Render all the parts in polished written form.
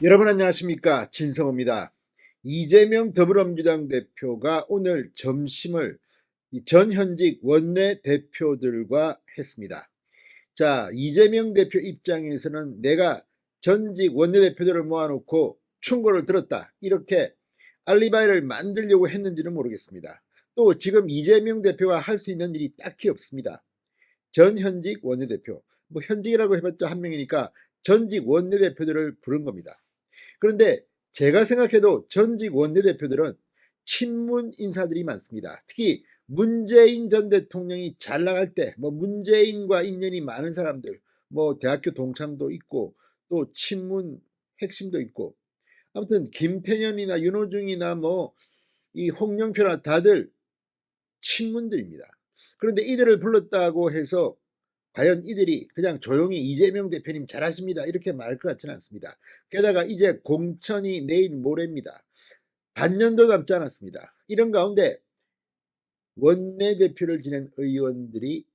여러분 안녕하십니까, 진성호입니다. 이재명 더불어민주당 대표가 오늘 점심을 전현직 원내대표들과 했습니다. 자, 이재명 대표 입장에서는 내가 전직 원내대표들을 모아놓고 충고를 들었다, 이렇게 알리바이를 만들려고 했는지는 모르겠습니다. 또 지금 이재명 대표가 할 수 있는 일이 딱히 없습니다. 전현직 원내대표, 뭐 현직이라고 해봤자 한 명이니까 전직 원내대표들을 부른 겁니다. 그런데 제가 생각해도 전직 원내대표들은 친문 인사들이 많습니다. 특히 문재인 전 대통령이 잘 나갈 때 뭐 문재인과 인연이 많은 사람들, 뭐 대학교 동창도 있고 또 친문 핵심도 있고, 아무튼 김태년이나 윤호중이나 뭐 이 홍영표나 다들 친문들입니다. 그런데 이들을 불렀다고 해서 과연 이들이 그냥 조용히 이재명 대표님 잘하십니다, 이렇게 말할 것 같지는 않습니다. 게다가 이제 공천이 내일 모레입니다. 반년도 남지 않았습니다. 이런 가운데 원내대표를 지낸 의원들이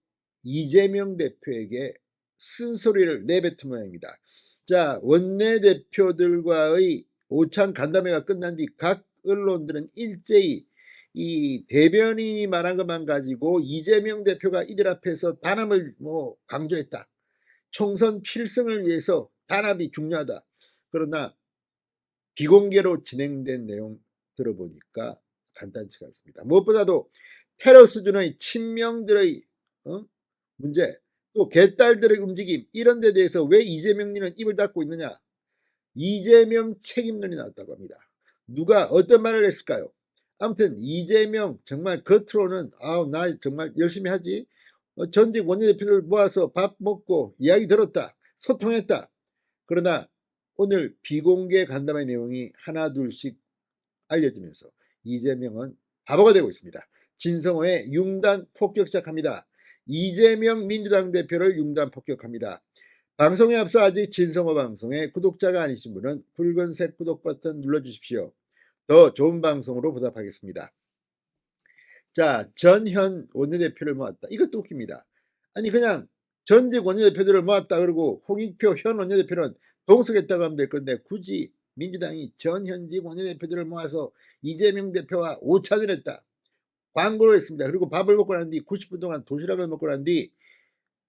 이재명 대표에게 쓴소리를 내뱉은 모양입니다. 자, 원내대표들과의 오찬 간담회가 끝난 뒤 각 언론들은 일제히 이 대변인이 말한 것만 가지고 이재명 대표가 이들 앞에서 단합을 강조했다. 총선 필승을 위해서 단합이 중요하다. 그러나 비공개로 진행된 내용 들어보니까 간단치가 않습니다. 무엇보다도 테러 수준의 친명들의 문제, 또 개딸들의 움직임, 이런 데 대해서 왜 이재명님은 입을 닫고 있느냐, 이재명 책임론이 나왔다고 합니다. 누가 어떤 말을 했을까요? 아무튼 이재명 정말 겉으로는 나 정말 열심히 하지, 전직 원내대표를 모아서 밥 먹고 이야기 들었다, 소통했다. 그러나 오늘 비공개 간담회 내용이 하나 둘씩 알려지면서 이재명은 바보가 되고 있습니다. 진성호의 융단 폭격 시작합니다. 이재명 민주당 대표를 융단 폭격합니다. 방송에 앞서 아직 진성호 방송의 구독자가 아니신 분은 붉은색 구독 버튼 눌러주십시오. 더 좋은 방송으로 보답하겠습니다. 자, 전현 원내대표를 모았다. 이것도 웃깁니다. 아니 그냥 전직 원내대표들을 모았다 그러고 홍익표 현 원내대표는 동석했다고 하면 될 건데, 굳이 민주당이 전현직 원내대표들을 모아서 이재명 대표와 오찬을 했다, 광고를 했습니다. 그리고 밥을 먹고 난 뒤 90분 동안 도시락을 먹고 난 뒤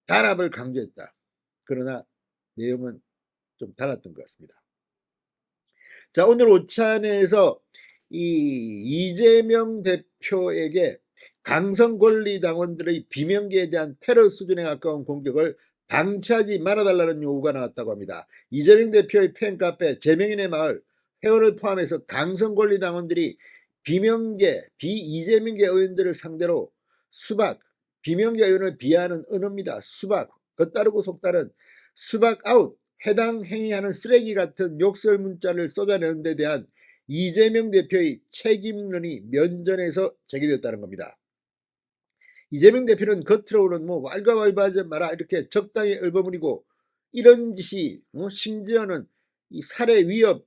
단합을 강조했다. 그러나 내용은 좀 달랐던 것 같습니다. 자, 오늘 오찬에서 이재명 대표에게 강성 권리당원들의 비명계에 대한 테러 수준에 가까운 공격을 방치하지 말아달라는 요구가 나왔다고 합니다. 이재명 대표의 팬카페 제명인의 마을 회원을 포함해서 강성 권리당원들이 비명계, 비이재명계 의원들을 상대로 수박, 비명계 의원을 비하하는 언어입니다. 수박, 겉다르고 속다른 수박 아웃, 해당 행위하는 쓰레기 같은 욕설 문자를 쏟아내는 데 대한 이재명 대표의 책임론이 면전에서 제기되었다는 겁니다. 이재명 대표는 겉으로는 왈가왈부하지 마라, 이렇게 적당히 얼버무리고, 이런 짓이 심지어는 이 살해 위협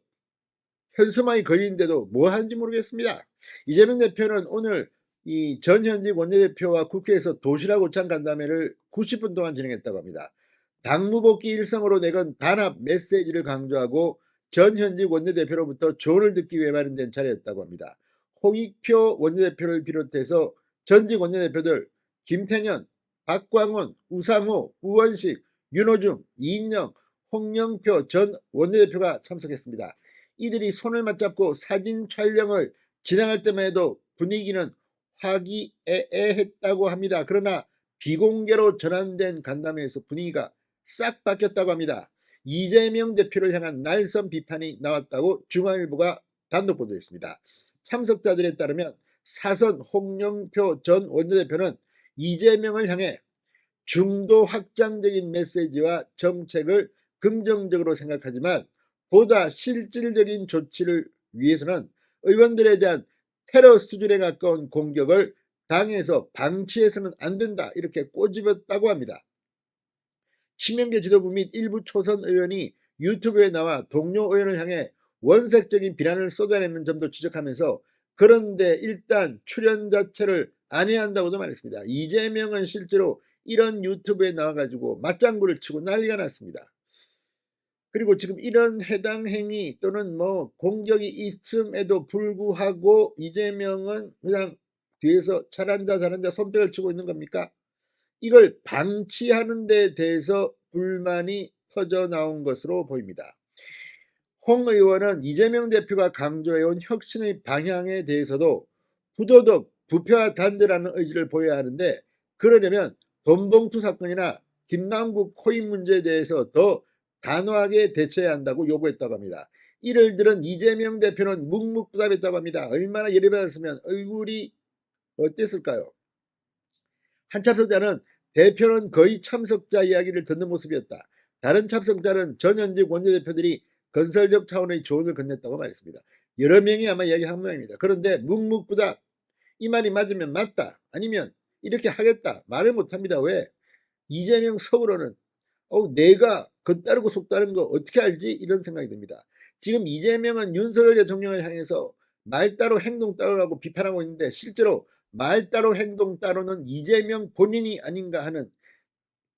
현수막이 걸리는데도 뭐 하는지 모르겠습니다. 이재명 대표는 오늘 이 전현직 원내대표와 국회에서 도시락 오찬 간담회를 90분 동안 진행했다고 합니다. 당무복귀 일성으로 내건 단합 메시지를 강조하고 전현직 원내대표로부터 조언을 듣기 위해 마련된 자리였다고 합니다. 홍익표 원내대표를 비롯해서 전직 원내대표들 김태년, 박광원, 우상호, 우원식, 윤호중, 이인영, 홍영표 전 원내대표가 참석했습니다. 이들이 손을 맞잡고 사진 촬영을 진행할 때만 해도 분위기는 화기애애했다고 합니다. 그러나 비공개로 전환된 간담회에서 분위기가 싹 바뀌었다고 합니다. 이재명 대표를 향한 날선 비판이 나왔다고 중앙일보가 단독 보도했습니다. 참석자들에 따르면 사선 홍영표 전 원내대표는 이재명을 향해 중도 확장적인 메시지와 정책을 긍정적으로 생각하지만 보다 실질적인 조치를 위해서는 의원들에 대한 테러 수준에 가까운 공격을 당에서 방치해서는 안 된다, 이렇게 꼬집었다고 합니다. 친명계 지도부 및 일부 초선 의원이 유튜브에 나와 동료 의원을 향해 원색적인 비난을 쏟아내는 점도 지적하면서, 그런데 일단 출연 자체를 안 해야 한다고도 말했습니다. 이재명은 실제로 이런 유튜브에 나와가지고 맞장구를 치고 난리가 났습니다. 그리고 지금 이런 해당 행위 또는 뭐 공격이 있음에도 불구하고 이재명은 그냥 뒤에서 잘한다 손뼉을 치고 있는 겁니까? 이걸 방치하는 데 대해서 불만이 터져 나온 것으로 보입니다. 홍 의원은 이재명 대표가 강조해온 혁신의 방향에 대해서도 부도덕, 부패와 단절하는 의지를 보여야 하는데, 그러려면 돈봉투 사건이나 김남국 코인 문제에 대해서 더 단호하게 대처해야 한다고 요구했다고 합니다. 이를 들은 이재명 대표는 묵묵부답했다고 합니다. 얼마나 열받았으면 얼굴이 어땠을까요? 한 참석자는 대표는 거의 참석자 이야기를 듣는 모습이었다. 다른 참석자는 전현직 원내대표들이 건설적 차원의 조언을 건넸다고 말했습니다. 여러 명이 아마 이야기한 모양입니다. 그런데 묵묵부답, 이 말이 맞으면 맞다, 아니면 이렇게 하겠다 말을 못합니다. 왜? 이재명 속으로는 내가 겉다르고 속다른 거 어떻게 알지? 이런 생각이 듭니다. 지금 이재명은 윤석열 대통령을 향해서 말 따로 행동 따로라고 비판하고 있는데, 실제로 말 따로 행동 따로는 이재명 본인이 아닌가 하는,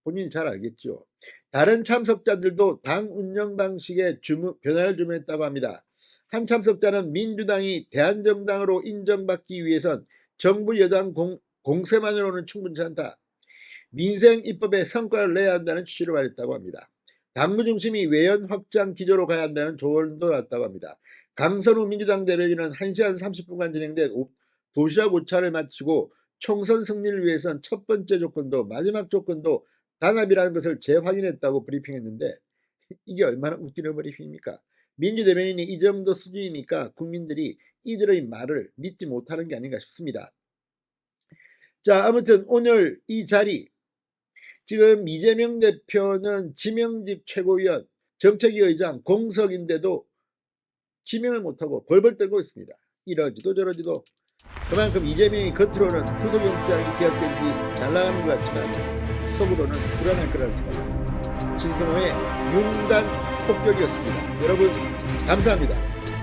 본인이 잘 알겠죠. 다른 참석자들도 당 운영 방식에 변화를 주문했다고 합니다. 한 참석자는 민주당이 대한정당으로 인정받기 위해선 정부 여당 공세만으로는 충분치 않다. 민생 입법에 성과를 내야 한다는 취지로 말했다고 합니다. 당무 중심이 외연 확장 기조로 가야 한다는 조언도 났다고 합니다. 강선우 민주당 대변인은 1시간 30분간 진행된 도시락 오차를 마치고 총선 승리를 위해선 첫 번째 조건도 마지막 조건도 단합이라는 것을 재확인했다고 브리핑했는데, 이게 얼마나 웃기는 브리핑입니까? 민주대변인이 이 정도 수준이니까 국민들이 이들의 말을 믿지 못하는 게 아닌가 싶습니다. 자, 아무튼 오늘 이 자리, 지금 이재명 대표는 지명직 최고위원, 정책위 의장, 공석인데도 지명을 못하고 벌벌 떨고 있습니다. 이러지도 저러지도. 그만큼 이재명이 겉으로는 구속영장이 기각된 지 잘 나가는 것 같지만 속으로는 불안할 거라는 생각입니다. 진성호의 융단 폭격이었습니다. 여러분 감사합니다.